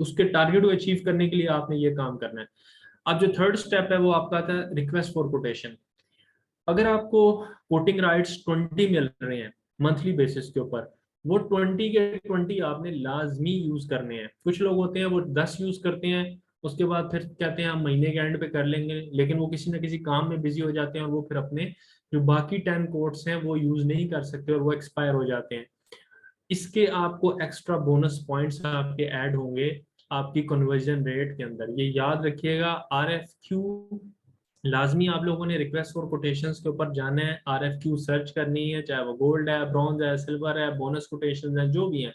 उसके टारगेट को अचीव करने के लिए आपने ये काम करना है। अब जो थर्ड स्टेप है वो आपका था रिक्वेस्ट फॉर कोटेशन। अगर आपको कोटिंग राइट्स 20 मिल रहे हैं मंथली बेसिस के ऊपर, वो 20 के 20 आपने लाजमी यूज करने हैं। कुछ लोग होते हैं वो 10 यूज करते हैं, उसके बाद फिर कहते हैं हम महीने के एंड पे कर लेंगे, लेकिन वो किसी ना किसी काम में बिजी हो जाते हैं और वो फिर अपने जो बाकी 10 कोड्स हैं वो यूज नहीं कर सकते और वो एक्सपायर हो जाते हैं। इसके आपको एक्स्ट्रा बोनस पॉइंट्स आपके ऐड होंगे आपकी कन्वर्जन रेट के अंदर। ये याद रखिएगा, RFQ लाजमी आप लोगों ने रिक्वेस्ट फॉर कोटेशंस के ऊपर जाना है, RFQ सर्च करनी है, चाहे वो गोल्ड है, ब्रॉन्ज है, सिल्वर है, बोनस कोटेशंस है, जो भी है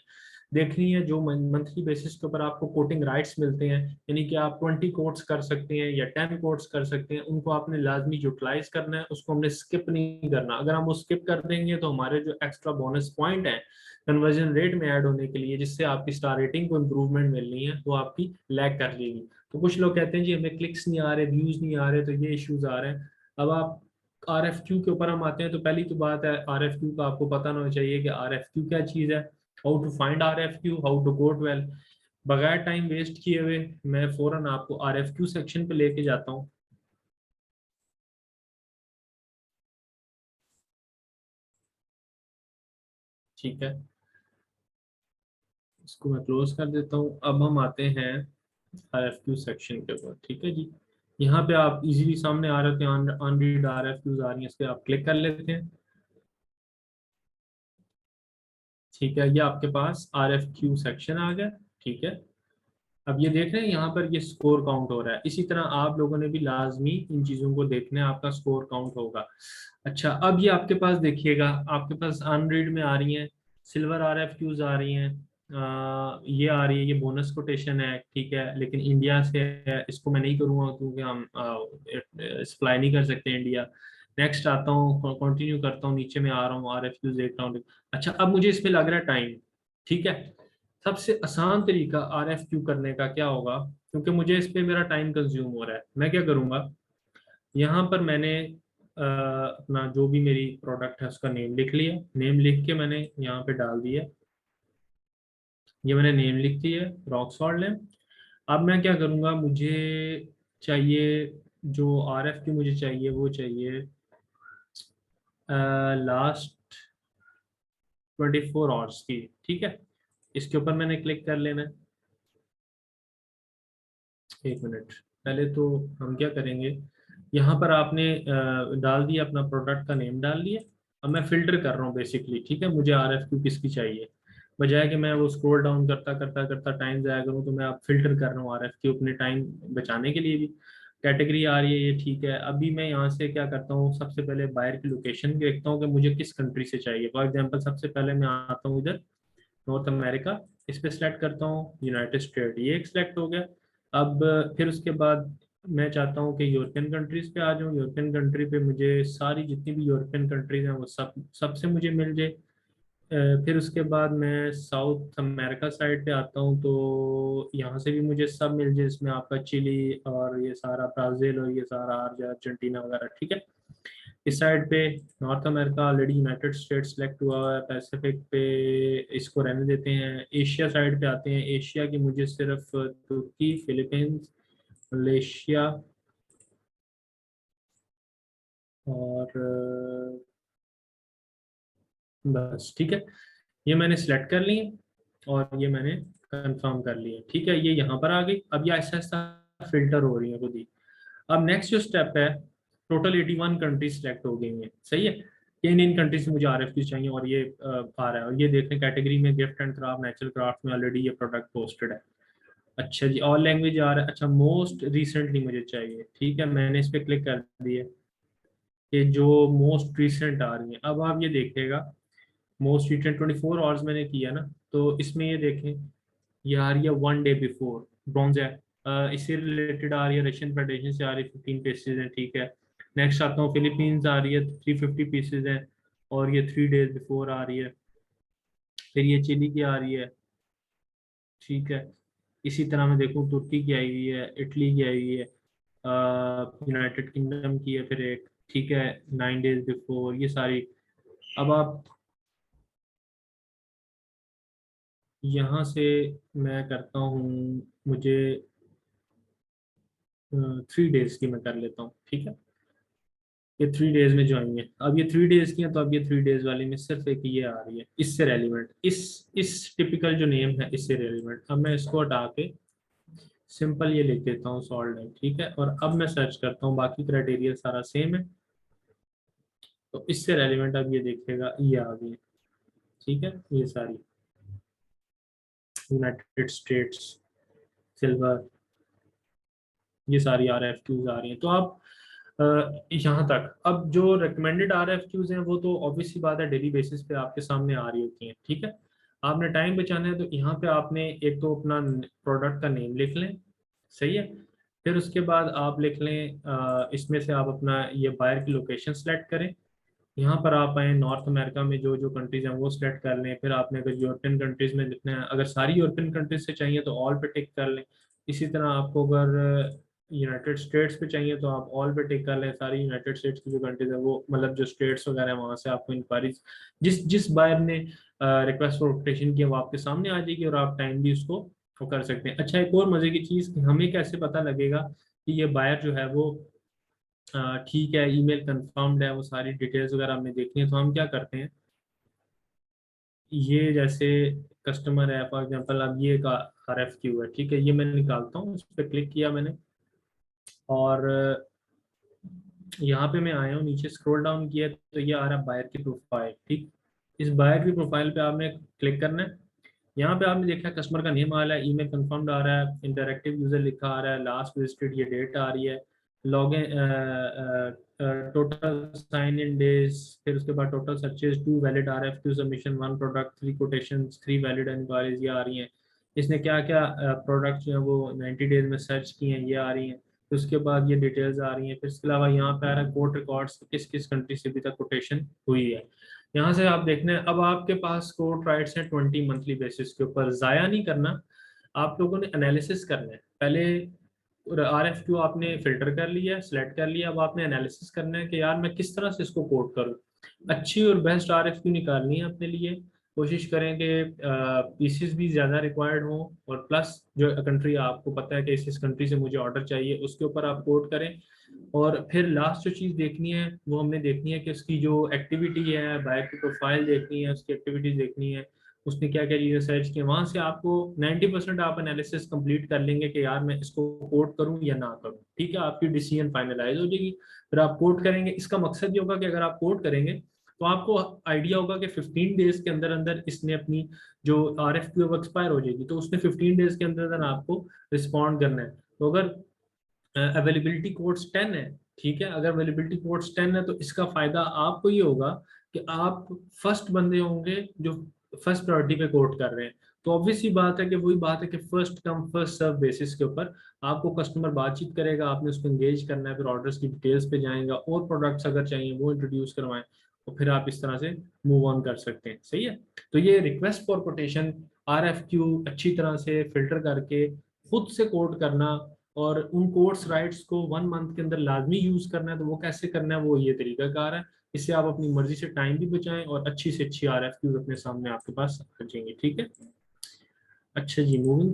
देखनी है। जो मंथली बेसिस के ऊपर आपको कोटिंग राइट्स मिलते हैं, यानी कि आप 20 कोट्स कर सकते हैं या 10 कोट्स कर सकते हैं, उनको आपने लाजमी यूटिलाइज करना है, उसको हमने स्किप नहीं करना। अगर हम वो स्किप कर देंगे तो हमारे जो एक्स्ट्रा बोनस पॉइंट है कन्वर्जन रेट में ऐड होने के लिए, जिससे आपकी स्टार रेटिंग को इम्प्रूवमेंट मिलनी है, वो आपकी लैग कर लेगी। तो कुछ लोग कहते हैं जी हमें क्लिक्स नहीं आ रहे, व्यूज नहीं आ रहे, तो ये इश्यूज आ रहे हैं। अब आप RFQ के ऊपर हम आते हैं, तो पहली तो बात है RFQ का आपको पता होना चाहिए कि RFQ क्या चीज़ है, how to find RFQ, how to go to well. बगैर टाइम वेस्ट किए हुए मैं फौरन आपको RFQ सेक्शन पे लेके जाता हूँ। ठीक है, इसको मैं क्लोज कर देता हूँ। अब हम आते हैं RFQ सेक्शन के ऊपर। ठीक है जी, यहाँ पे आप इजीली सामने आ रहे हैं, अनरीड RFQs आ रही हैं, इस पे आप क्लिक कर लेते हैं। ठीक है, ये आपके पास RFQ सेक्शन आ गया। ठीक है, अब ये देख रहे हैं यहाँ पर ये स्कोर काउंट हो रहा है। इसी तरह आप लोगों ने भी लाजमी इन चीज़ों को देखना है, आपका स्कोर काउंट होगा। अच्छा, अब ये आपके पास देखिएगा, आपके पास अनरीड में आ रही हैं, सिल्वर RFQs आ रही हैं, ये आ रही है, ये बोनस कोटेशन है। ठीक है, लेकिन इंडिया से है, इसको मैं नहीं करूँगा क्योंकि हम सप्लाई नहीं कर सकते इंडिया। नेक्स्ट आता हूँ, कंटिन्यू करता हूँ, नीचे में आ रहा हूँ, RFQs देख रहा हूँ। अच्छा, अब मुझे इसमें लग रहा है टाइम। ठीक है, सबसे आसान तरीका RFQ करने का क्या होगा, क्योंकि मुझे इस पे मेरा टाइम कंज्यूम हो रहा है, मैं क्या करूँगा, यहाँ पर मैंने अपना जो भी मेरी प्रोडक्ट है उसका नेम लिख लिया। नेम लिख के मैंने यहाँ पे डाल दिया, ये मैंने नेम लिख दी है, रॉक सॉल्ट नेम। अब मैं क्या करूँगा, मुझे चाहिए जो RFQ मुझे चाहिए वो चाहिए लास्ट 24 आवर्स की। ठीक है, इसके ऊपर मैंने क्लिक कर लेना है। एक मिनट, पहले तो हम क्या करेंगे, यहाँ पर आपने डाल दिया अपना प्रोडक्ट का नेम डाल दिया। अब मैं फिल्टर कर रहा हूँ बेसिकली। ठीक है, मुझे RFQ किसकी चाहिए, बजाय कि मैं वो स्क्रॉल डाउन करता करता करता टाइम जाया करूँ, तो मैं अब फिल्टर कर रहा हूँ RFQ अपने टाइम बचाने के लिए भी। कैटेगरी आ रही है ये, ठीक है। अभी मैं यहाँ से क्या करता हूँ, सबसे पहले बायर की लोकेशन देखता हूँ कि मुझे किस कंट्री से चाहिए। फॉर एग्जाम्पल सबसे पहले मैं आता हूँ इधर नॉर्थ अमेरिका, इस पे सिलेक्ट करता हूँ यूनाइटेड स्टेट, ये एक सिलेक्ट हो गया। अब फिर उसके बाद मैं चाहता हूँ कि यूरोपियन कंट्रीज पे आ जाऊँ। यूरोपियन कंट्री पे मुझे सारी जितनी भी यूरोपियन कंट्रीज हैं वो सब सबसे मुझे मिल जाए। फिर उसके बाद मैं साउथ अमेरिका साइड पे आता हूँ, तो यहाँ से भी मुझे सब मिल जाए, इसमें आपका चिली और ये सारा ब्राज़ील और ये सारा अर्जेंटीना वगैरह। ठीक है, इस साइड पे north America already United states select हुआ है, पैसिफिक पे इसको रहने देते हैं। एशिया साइड पे आते हैं, एशिया की मुझे सिर्फ तुर्की, फिलीपींस, मलेशिया और बस। ठीक है, ये मैंने सिलेक्ट कर लिए और ये मैंने कंफर्म कर लिया। ठीक है, ये यहाँ पर आ गई। अब ये ऐसा ऐसा फिल्टर हो रही है खुद ही। अब नेक्स्ट जो स्टेप है, टोटल 81 कंट्रीज सेलेक्ट हो गई हैं। सही है, ये इन कंट्रीज से मुझे RFQ चाहिए और ये आ रहा है। और ये देखें कैटेगरी में gift and craft, natural craft में ऑलरेडी ये प्रोडक्ट पोस्टेड है। अच्छा जी, ऑल लैंग्वेज आ रहा है। अच्छा, मोस्ट रिसेंटली मुझे चाहिए। ठीक है, मैंने इस पर क्लिक कर दिया कि जो मोस्ट रिसेंट आ रही है। अब आप ये देखिएगा, मोस्ट रिसेंट 24 आवर्स मैंने किया ना, तो इसमें ये देखें, ये आ रही है 1 डे बिफोर, ब्रॉन्ज है। इससे रिलेटेड आ रही है, रशियन फेडरेशन से आ रही है, 15 पीसेज है। ठीक है, नेक्स्ट आता हूँ, फिलीपींस आ रही है, 350 पीसेज है और ये 3 डेज बिफोर आ रही है। फिर ये चिली की आ रही है। ठीक है, इसी तरह मैं देखूँ, तुर्की की आई हुई है, इटली की आई हुई है, यूनाइटेड किंगडम की है फिर एक। ठीक है, 9 डेज बिफोर, ये सारी। अब आप यहाँ से मैं करता हूँ, मुझे 3 डेज की मैं कर लेता हूँ, ठीक है। ये 3 डेज में जो आई है, अब ये 3 डेज की है, तो अब ये 3 डेज वाली में सिर्फ एक ये आ रही है, इससे रेलिवेंट, इस टिपिकल जो नेम है इससे रेलिवेंट। अब मैं इसको हटा के सिंपल ये लिख देता हूँ सॉल्व है, ठीक है। और अब मैं सर्च करता हूँ, बाकी क्राइटेरिया सारा सेम है, तो इससे रेलिवेंट अब ये देखेगा, ये आ गई, ठीक है। ये सारी यूनाइटेड स्टेट्स सिल्वर, ये सारी आर एफ क्यूज आ रही हैं। तो आप यहाँ तक, अब जो रिकमेंडेड आर एफ क्यूज हैं वो तो ऑब्वियस सी बात है डेली बेसिस पे आपके सामने आ रही होती हैं, ठीक है। आपने टाइम बचाना है तो यहाँ पे आपने एक तो अपना प्रोडक्ट का नेम लिख लें, सही है। फिर उसके बाद आप लिख लें, इसमें से आप अपना ये बायर की लोकेशन सेलेक्ट करें। यहाँ पर आप आए नॉर्थ अमेरिका में जो जो कंट्रीज हैं वो सिलेक्ट कर लें। फिर आपने अगर यूरोपियन कंट्रीज में लिखना है, अगर सारी यूरोपियन कंट्रीज से चाहिए तो ऑल पे टिक कर लें। इसी तरह आपको अगर यूनाइटेड स्टेट्स पे चाहिए तो आप ऑल पे टिक कर लें। सारी यूनाइटेड स्टेट्स की जो कंट्रीज है वो, मतलब जो स्टेट्स वगैरह है वहाँ से आपको इंक्वायरीज, जिस जिस बायर ने रिक्वेस्ट फॉर कोटेशन किया वो आपके सामने आ जाएगी, और आप टाइम भी उसको वो कर सकते हैं। अच्छा, एक और मजे की चीज़ कि हमें कैसे पता लगेगा कि ये बायर जो है वो ठीक है, ईमेल कंफर्म्ड है, वो सारी डिटेल्स वगैरह हमें देखनी है। तो हम क्या करते हैं, ये जैसे कस्टमर है फॉर एग्जांपल, अब ये एक आर एफ क्यू है, ठीक है। ये मैं निकालता हूँ, उस पर क्लिक किया मैंने, और यहाँ पे मैं आया हूँ, नीचे स्क्रॉल डाउन किया तो ये आ रहा है बायर की प्रोफाइल, ठीक। इस बायर की प्रोफाइल पे आपने क्लिक करना है। यहाँ पे आपने देखा कस्टमर का नेम आ रहा है, ईमेल कंफर्म्ड आ रहा है, इंटरैक्टिव यूजर लिखा आ रहा है, लास्ट विजिटेड ये डेट आ रही है, login, total sign in days, फिर उसके बाद total searches, 2 valid R F Q submission, 1 product, 3 quotation, 3 valid inquiries, ये आ रही हैं। इसने क्या क्या प्रोडक्ट जो है वो 90 डेज में सर्च किए हैं, ये आ रही हैं। फिर उसके बाद ये डिटेल्स आ रही हैं। फिर इसके अलावा यहाँ पे आ रहा है कोर्ट रिकॉर्ड्स, किस किस कंट्री से अभी तक कोटेशन हुई है। यहाँ से आप देखना है, अब आपके पास कोर्ट राइट्स हैं 20 मंथली बेसिस के ऊपर। जाया नहीं करना, आप लोगों ने एनालिसिस करना है पहले। आर एफ क्यू आपने फिल्टर कर लिया, सिलेक्ट कर लिया, अब आपने एनालिसिस करना है कि यार मैं किस तरह से इसको कोड करूँ। अच्छी और बेस्ट आर एफ क्यू निकालनी है अपने लिए। कोशिश करें कि पीसीस भी ज़्यादा रिक्वायर्ड हो, और प्लस जो कंट्री आपको पता है कि इस कंट्री से मुझे ऑर्डर चाहिए उसके ऊपर आप कोड करें। और फिर लास्ट जो चीज़ देखनी है वो हमने देखनी है कि उसकी जो एक्टिविटी है, बायर की प्रोफाइल देखनी है, उसकी एक्टिविटीज देखनी है, उसने क्या क्या चीज़ें सर्च की। वहां से आपको 90% आप एनालिसिस कंप्लीट कर लेंगे कि यार मैं इसको कोड करूं या ना करूं, ठीक है। आपकी डिसीजन फाइनलाइज हो जाएगी। फिर आप कोड करेंगे। इसका मकसद ये होगा कि अगर आप कोड करेंगे तो आपको आइडिया होगा कि 15 डेज के अंदर अंदर इसने अपनी जो आर एफ क्यू एक्सपायर हो जाएगी, तो उसने 15 डेज के अंदर अंदर आपको रिस्पॉन्ड करना है। तो अगर अवेलेबिलिटी कोड्स 10 है, ठीक है, अगर अवेलेबिलिटी कोड्स 10 है तो इसका फायदा आपको ये होगा कि आप फर्स्ट बंदे होंगे जो फर्स्ट प्रायोरिटी पे कोड कर रहे हैं। तो ऑब्वियस ही बात है कि वही बात है कि first come first serve basis के ऊपर आपको कस्टमर बातचीत करेगा, आपने उसको एंगेज करना है, फिर ऑर्डर्स की डिटेल्स पे जाएगा, और प्रोडक्ट्स अगर चाहिए वो इंट्रोड्यूस करवाएं, तो फिर आप इस तरह से मूव ऑन कर सकते हैं, सही है। तो ये request for quotation are F Q अच्छी तरह से फिल्टर करके खुद से कोड करना, और उन कोर्स राइट्स को 1 मंथ के अंदर लाजमी यूज करना है। तो वो कैसे करना है, वो ये तरीकाकार है। इससे आप अपनी मर्जी से टाइम भी बचाएं और अच्छी से अच्छी आर एफ क्यूज अपने सामने आपके पास रखेंगे, ठीक है। अच्छा जी, मूविंग